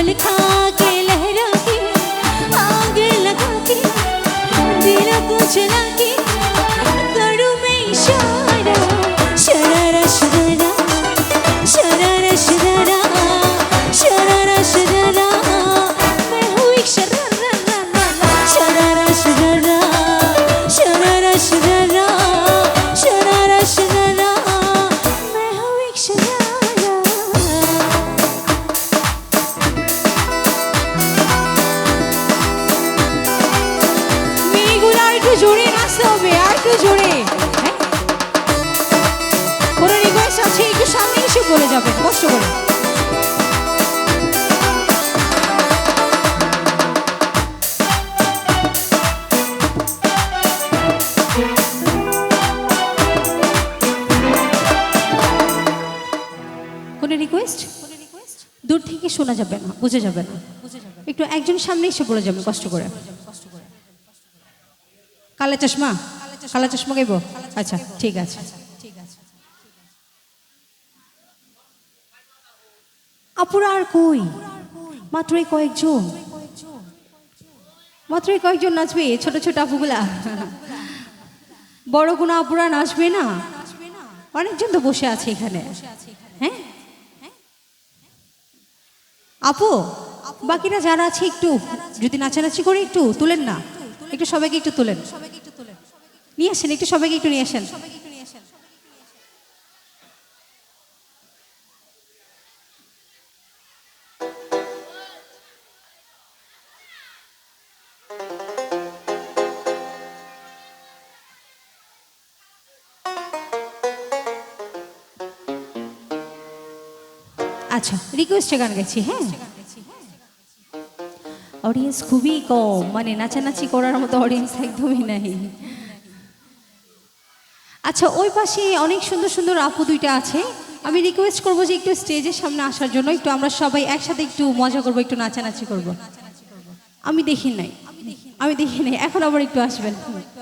दिल खा के लहरा के आग लगा के दिल को जला के करूँ मैं इशारा शरारा शरारा शरारा शरारा शरारा शरारा मैं हूँ एक शरारा शरारा शरारा शरारा शरारा शरारा शरारा मैं हूँ एक शरारा। মেয়েগুলো আর একটু জোরে নাচতে হবে, আর একটু জোরে। কোনো রিকোয়েস্ট আছে একটু সামনে এসে বলে যাবেন কষ্ট করে। কোনো রিকোয়েস্ট দূর থেকে শোনা যাবে না, বুঝে যাবে না, একটু একজন সামনে এসে বলে যাবেন কষ্ট করে। কালা চশমা, কালা চশমা গাইব? আচ্ছা ঠিক আছে। আপুরা আর কই? মাত্রই কয়েকজন, মাত্রই কয়েকজন নাচবে, ছোট ছোট আপুগুলা। বড় কোনো আপুরা নাচবে না? অনেকজন তো বসে আছে এখানে। হ্যাঁ আপু, বাকিরা যারা আছে একটু যদি নাচানাচি করে একটু তুলেন না, একটু সবাইকে একটু তুলেন, নিয়ে আসেন, একটু সবাইকে একটু নিয়ে আসেন। আচ্ছা রিকোয়েস্টে গান গেছি। হ্যাঁ অডিয়েন্স খুবই কম, মানে নাচানাচি করার মতো অডিয়েন্স একদমই নাই। আচ্ছা ওই পাশে অনেক সুন্দর সুন্দর আপু দুইটা আছে, আমি রিকোয়েস্ট করবো যে একটু স্টেজের সামনে আসার জন্য, একটু আমরা সবাই একসাথে একটু মজা করবো, একটু নাচানাচি করবো। আমি দেখি নাই, এখন আবার একটু আসবেন।